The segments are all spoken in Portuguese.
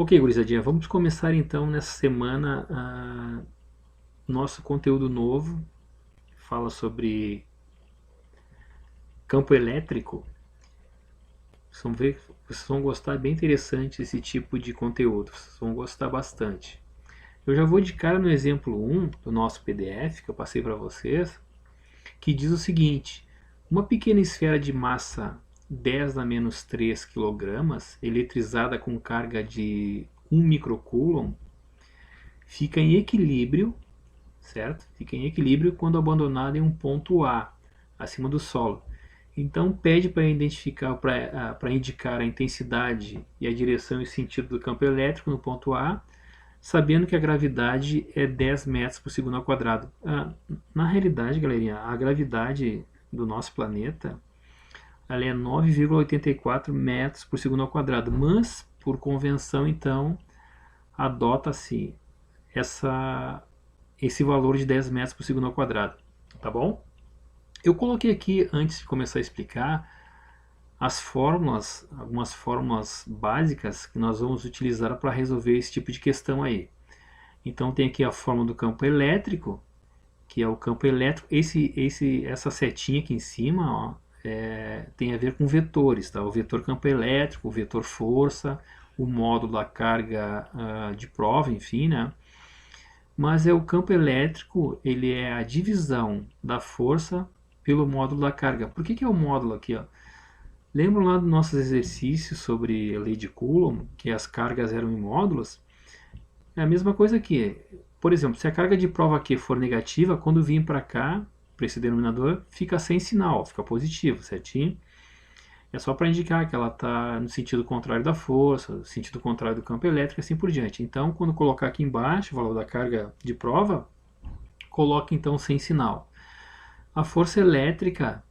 Ok, gurizadinha, vamos começar então nessa semana nosso conteúdo novo. Fala sobre campo elétrico. Vocês vão gostar, é bem interessante esse tipo de conteúdo. Vocês vão gostar bastante. Eu já vou de cara no exemplo 1 do nosso PDF que eu passei para vocês, que diz o seguinte: uma pequena esfera de massa 10 a menos 3 kg, eletrizada com carga de 1 microcoulomb, fica em equilíbrio, certo? Fica em equilíbrio quando abandonada em um ponto A, acima do solo. Então pede para identificar, para indicar a intensidade e a direção e sentido do campo elétrico no ponto A, sabendo que a gravidade é 10 metros por segundo ao quadrado. Na realidade, galerinha, a gravidade do nosso planeta ela é 9,84 metros por segundo ao quadrado, mas por convenção então adota-se essa esse valor de 10 metros por segundo ao quadrado, tá bom? Eu coloquei aqui, antes de começar a explicar, as fórmulas, algumas fórmulas básicas que nós vamos utilizar para resolver esse tipo de questão aí. Então tem aqui a fórmula do campo elétrico, que é o campo elétrico. Essa setinha aqui em cima, ó, tem a ver com vetores, tá? O vetor campo elétrico, o vetor força, o módulo da carga de prova, enfim, né? Mas é o campo elétrico, ele é a divisão da força pelo módulo da carga. Por que é o módulo aqui? Ó? Lembram lá dos nossos exercícios sobre a lei de Coulomb, que as cargas eram em módulos? É a mesma coisa aqui. Por exemplo, se a carga de prova aqui for negativa, quando vir para cá, para esse denominador, fica sem sinal, fica positivo, certinho? É só para indicar que ela está no sentido contrário da força, no sentido contrário do campo elétrico e assim por diante. Então, quando colocar aqui embaixo o valor da carga de prova, coloque então sem sinal. A força elétrica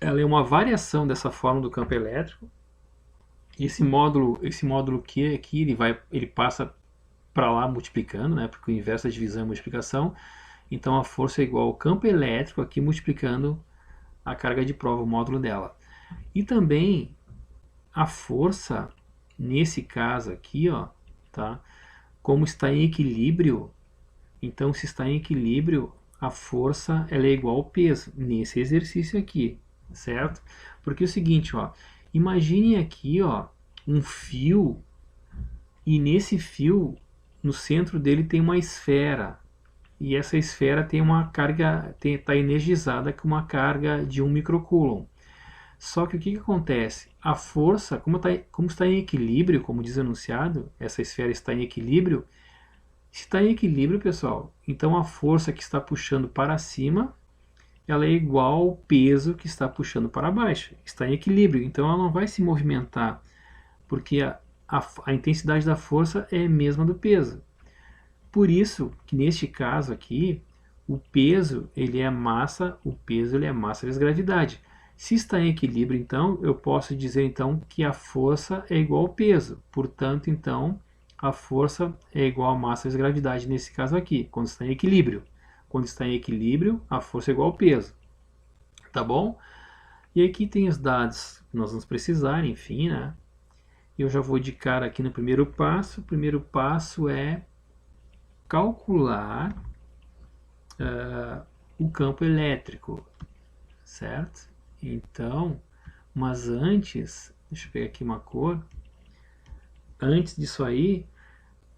ela é uma variação dessa fórmula do campo elétrico. Esse módulo Q aqui, ele passa para lá multiplicando, né? Porque o inverso da divisão é multiplicação. Então a força é igual ao campo elétrico aqui multiplicando a carga de prova, o módulo dela. E também a força, nesse caso aqui, ó, tá? Como está em equilíbrio, então se está em equilíbrio, a força ela é igual ao peso nesse exercício aqui, certo? Porque é o seguinte, ó, imagine aqui, ó, um fio e nesse fio, no centro dele tem uma esfera e essa esfera tem uma carga, está energizada com uma carga de 1 microcoulomb. Só que o que acontece? A força, como está em equilíbrio, como diz o enunciado, essa esfera está em equilíbrio. Se está em equilíbrio, pessoal, então a força que está puxando para cima, ela é igual ao peso que está puxando para baixo. Está em equilíbrio, então ela não vai se movimentar, porque a intensidade da força é a mesma do peso. Por isso que neste caso aqui, o peso ele é massa, o peso ele é massa vezes gravidade. Se está em equilíbrio, então, eu posso dizer então que a força é igual ao peso. Portanto, então, a força é igual a massa vezes gravidade nesse caso aqui, quando está em equilíbrio. Quando está em equilíbrio, a força é igual ao peso. Tá bom? E aqui tem os dados que nós vamos precisar, enfim, né? Eu já vou de cara aqui no primeiro passo. O primeiro passo é calcular o campo elétrico, certo? Então, mas antes, deixa eu pegar aqui uma cor. Antes disso aí,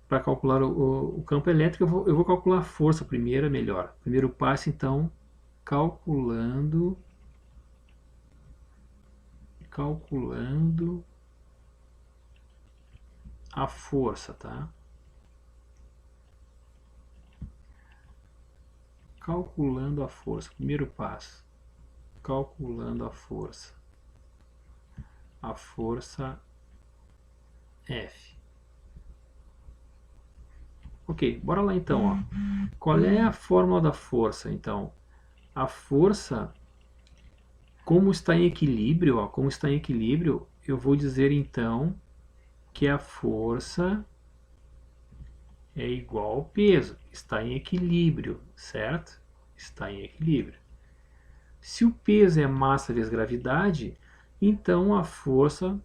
para calcular o campo elétrico, eu vou calcular a força primeiro, é melhor. Primeiro passo, então, calculando a força, tá? Calculando a força, primeiro passo. Calculando a força. A força F. Ok, bora lá então. Ó. Qual é a fórmula da força? Então, a força, como está em equilíbrio, ó, como está em equilíbrio, eu vou dizer então que a força é igual ao peso. Está em equilíbrio, certo? Está em equilíbrio. Se o peso é massa vezes gravidade, então a força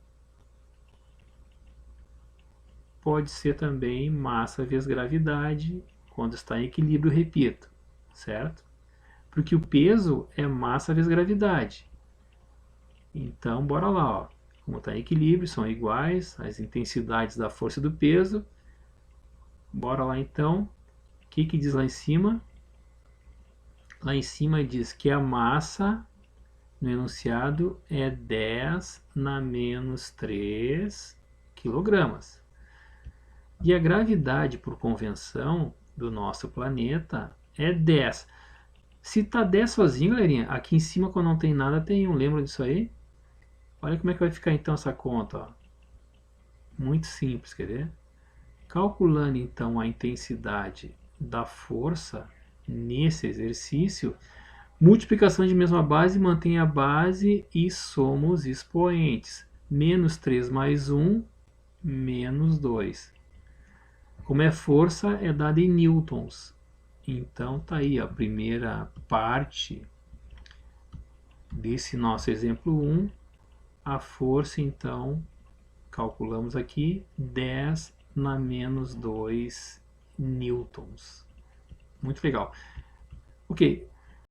pode ser também massa vezes gravidade, quando está em equilíbrio, repito, certo? Porque o peso é massa vezes gravidade. Então, bora lá, ó. Como está em equilíbrio, são iguais as intensidades da força e do peso. Bora lá então. O que diz lá em cima? Lá em cima diz que a massa no enunciado é 10 na menos 3 quilogramas. E a gravidade, por convenção, do nosso planeta é 10. Se está 10 sozinho, galerinha, aqui em cima, quando não tem nada, tem 1. Lembra disso aí? Olha como é que vai ficar então essa conta. Ó. Muito simples, quer ver? Calculando então a intensidade da força nesse exercício, multiplicação de mesma base, mantém a base e soma os expoentes. Menos 3 mais 1, menos 2. Como é força, é dada em newtons. Então tá aí a primeira parte desse nosso exemplo 1. A força, então, calculamos aqui 10 na menos 2 newtons. Muito legal. Ok,